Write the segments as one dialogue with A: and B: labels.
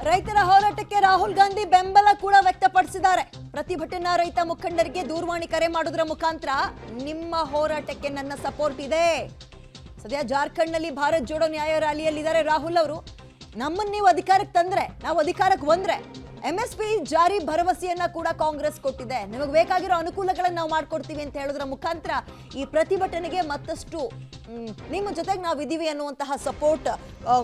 A: ರೈತರ ಹೋರಾಟಕ್ಕೆ ರಾಹುಲ್ ಗಾಂಧಿ ಬೆಂಬಲ ಕೂಡ ವ್ಯಕ್ತಪಡಿಸಿದ್ದಾರೆ. ಪ್ರತಿಭಟನಾ ರೈತ ಮುಖಂಡರಿಗೆ ದೂರವಾಣಿ ಕರೆ ಮಾಡೋದ್ರ ಮುಖಾಂತರ ನಿಮ್ಮ ಹೋರಾಟಕ್ಕೆ ನನ್ನ ಸಪೋರ್ಟ್ ಇದೆ. ಸದ್ಯ ಜಾರ್ಖಂಡ್ನಲ್ಲಿ ಭಾರತ್ ಜೋಡೋ ನ್ಯಾಯ ರ್ಯಾಲಿಯಲ್ಲಿದ್ದಾರೆ ರಾಹುಲ್ ಅವರು. ನಮ್ಮನ್ನ ನೀವು ಅಧಿಕಾರಕ್ಕೆ ತಂದ್ರೆ, ನಾವು ಅಧಿಕಾರಕ್ಕೆ ಬಂದ್ರೆ MSP ಜಾರಿ ಭರವಸೆಯನ್ನ ಕೂಡ ಕಾಂಗ್ರೆಸ್ ಕೊಟ್ಟಿದೆ. ನಿಮಗೆ ಬೇಕಾಗಿರೋ ಅನುಕೂಲಗಳನ್ನು ನಾವು ಮಾಡ್ಕೊಡ್ತೀವಿ ಅಂತ ಹೇಳೋದ್ರ ಮುಖಾಂತರ ಈ ಪ್ರತಿಭಟನೆಗೆ ಮತ್ತಷ್ಟು ನಿಮ್ಮ ಜೊತೆಗೆ ನಾವು ಇದೀವಿ ಅನ್ನುವಂತಹ ಸಪೋರ್ಟ್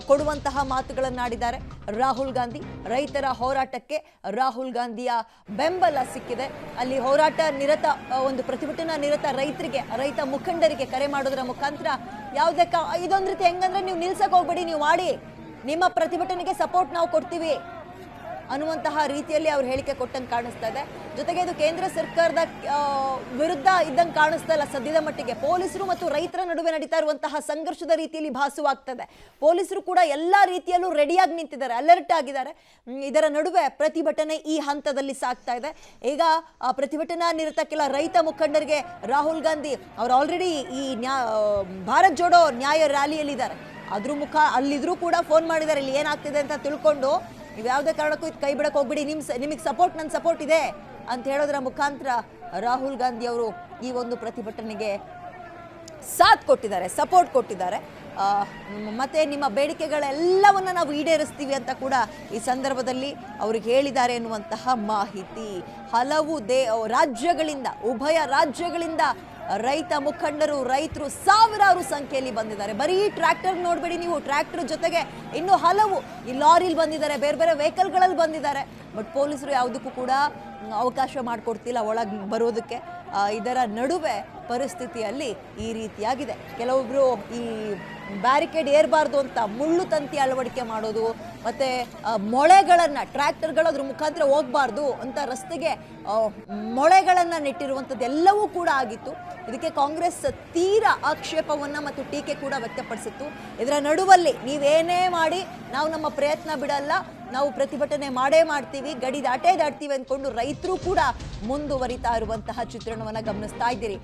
A: ಕೊಡುವಂತಹ ಮಾತುಗಳನ್ನಾಡಿದ್ದಾರೆ ರಾಹುಲ್ ಗಾಂಧಿ. ರೈತರ ಹೋರಾಟಕ್ಕೆ ರಾಹುಲ್ ಗಾಂಧಿಯ ಬೆಂಬಲ ಸಿಕ್ಕಿದೆ. ಅಲ್ಲಿ ಹೋರಾಟ ನಿರತ ಒಂದು ಪ್ರತಿಭಟನಾ ನಿರತ ರೈತ ಮುಖಂಡರಿಗೆ ಕರೆ ಮಾಡೋದ್ರ ಮುಖಾಂತರ ಯಾವುದೇ ಇದೊಂದು ರೀತಿ ಹೆಂಗಂದ್ರೆ ನೀವು ನಿಲ್ಸಕ್ ಹೋಗ್ಬೇಡಿ, ನೀವು ಮಾಡಿ, ನಿಮ್ಮ ಪ್ರತಿಭಟನೆಗೆ ಸಪೋರ್ಟ್ ನಾವು ಕೊಡ್ತೀವಿ ಅನ್ನುವಂತಹ ರೀತಿಯಲ್ಲಿ ಅವ್ರು ಹೇಳಿಕೆ ಕೊಟ್ಟಂಗೆ ಕಾಣಿಸ್ತಾ ಇದೆ. ಜೊತೆಗೆ ಇದು ಕೇಂದ್ರ ಸರ್ಕಾರದ ವಿರುದ್ಧ ಇದ್ದಂಗೆ ಕಾಣಿಸ್ತಾ ಇಲ್ಲ ಸದ್ಯದ ಮಟ್ಟಿಗೆ. ಪೊಲೀಸರು ಮತ್ತು ರೈತರ ನಡುವೆ ನಡೀತಾ ಇರುವಂತಹ ಸಂಘರ್ಷದ ರೀತಿಯಲ್ಲಿ ಭಾಸವಾಗ್ತದೆ. ಪೊಲೀಸರು ಕೂಡ ಎಲ್ಲ ರೀತಿಯಲ್ಲೂ ರೆಡಿಯಾಗಿ ನಿಂತಿದ್ದಾರೆ, ಅಲರ್ಟ್ ಆಗಿದ್ದಾರೆ. ಇದರ ನಡುವೆ ಪ್ರತಿಭಟನೆ ಈ ಹಂತದಲ್ಲಿ ಸಾಗ್ತಾ ಇದೆ. ಈಗ ಪ್ರತಿಭಟನಾ ನಿರತ ಕೆಲ ರೈತ ಮುಖಂಡರಿಗೆ ರಾಹುಲ್ ಗಾಂಧಿ ಅವರು ಆಲ್ರೆಡಿ ಈ ಭಾರತ್ ಜೋಡೋ ನ್ಯಾಯ ರ್ಯಾಲಿಯಲ್ಲಿದ್ದಾರೆ. ಅಲ್ಲಿದ್ರೂ ಕೂಡ ಫೋನ್ ಮಾಡಿದ್ದಾರೆ, ಇಲ್ಲಿ ಏನಾಗ್ತಿದೆ ಅಂತ ತಿಳ್ಕೊಂಡು ನೀವು ಯಾವುದೇ ಕಾರಣಕ್ಕೂ ಇದು ಕೈ ಬಿಡಕ್ಕೆ ಹೋಗ್ಬಿಡಿ, ನಿಮಗೆ ಸಪೋರ್ಟ್, ನನ್ನ ಸಪೋರ್ಟ್ ಇದೆ ಅಂತ ಹೇಳೋದ್ರ ಮುಖಾಂತರ ರಾಹುಲ್ ಗಾಂಧಿ ಅವರು ಈ ಒಂದು ಪ್ರತಿಭಟನೆಗೆ ಸಾಥ್ ಕೊಟ್ಟಿದ್ದಾರೆ, ಸಪೋರ್ಟ್ ಕೊಟ್ಟಿದ್ದಾರೆ. ಮತ್ತೆ ನಿಮ್ಮ ಬೇಡಿಕೆಗಳೆಲ್ಲವನ್ನ ನಾವು ಈಡೇರಿಸ್ತೀವಿ ಅಂತ ಕೂಡ ಈ ಸಂದರ್ಭದಲ್ಲಿ ಅವ್ರಿಗೆ ಹೇಳಿದ್ದಾರೆ ಎನ್ನುವಂತಹ ಮಾಹಿತಿ. ಹಲವು ರಾಜ್ಯಗಳಿಂದ, ಉಭಯ ರಾಜ್ಯಗಳಿಂದ ರೈತ ಮುಖಂಡರು, ರೈತರು ಸಾವಿರಾರು ಸಂಖ್ಯೆಯಲ್ಲಿ ಬಂದಿದ್ದಾರೆ. ಬರೀ ಟ್ರ್ಯಾಕ್ಟರ್ ನೋಡಬೇಡಿ ನೀವು, ಟ್ರ್ಯಾಕ್ಟರ್ ಜೊತೆಗೆ ಇನ್ನೂ ಹಲವು ಈ ಲಾರಿಲಿ ಬಂದಿದ್ದಾರೆ, ಬೇರೆ ಬೇರೆ ವೆಹಿಕಲ್ಗಳಲ್ಲಿ ಬಂದಿದ್ದಾರೆ. ಬಟ್ ಪೊಲೀಸರು ಯಾವುದಕ್ಕೂ ಕೂಡ ಅವಕಾಶ ಮಾಡಿಕೊಡ್ತಿಲ್ಲ ಒಳಗೆ ಬರೋದಕ್ಕೆ. ಇದರ ನಡುವೆ ಪರಿಸ್ಥಿತಿಯಲ್ಲಿ ಈ ರೀತಿಯಾಗಿದೆ. ಕೆಲವೊಬ್ಬರು ಈ ಬ್ಯಾರಿಕೇಡ್ ಏರಬಾರ್ದು ಅಂತ ಮುಳ್ಳು ತಂತಿ ಅಳವಡಿಕೆ ಮಾಡೋದು, ಮತ್ತು ಮೊಳೆಗಳನ್ನು, ಟ್ರ್ಯಾಕ್ಟರ್ಗಳು ಅದ್ರ ಮುಖಾಂತರ ಹೋಗಬಾರ್ದು ಅಂತ ರಸ್ತೆಗೆ ಮೊಳೆಗಳನ್ನು ನೆಟ್ಟಿರುವಂಥದ್ದು ಎಲ್ಲವೂ ಕೂಡ ಆಗಿತ್ತು. ಇದಕ್ಕೆ ಕಾಂಗ್ರೆಸ್ ತೀರ ಆಕ್ಷೇಪವನ್ನು ಮತ್ತು ಟೀಕೆ ಕೂಡ ವ್ಯಕ್ತಪಡಿಸಿತ್ತು. ಇದರ ನಡುವಲ್ಲಿ ನೀವೇನೇ ಮಾಡಿ ನಾವು ನಮ್ಮ ಪ್ರಯತ್ನ ಬಿಡಲ್ಲ, ನಾವು ಪ್ರತಿಭಟನೆ ಮಾಡೇ ಮಾಡ್ತೀವಿ, ಗಡಿ ದಾಟೇ ದಾಟ್ತೀವಿ ಅಂದ್ಕೊಂಡು ರೈತರು ಕೂಡ ಮುಂದುವರಿತಾ ಇರುವಂತಹ ಚಿತ್ರಣವನ್ನು ಗಮನಿಸ್ತಾ ಇದ್ದೀರಿ.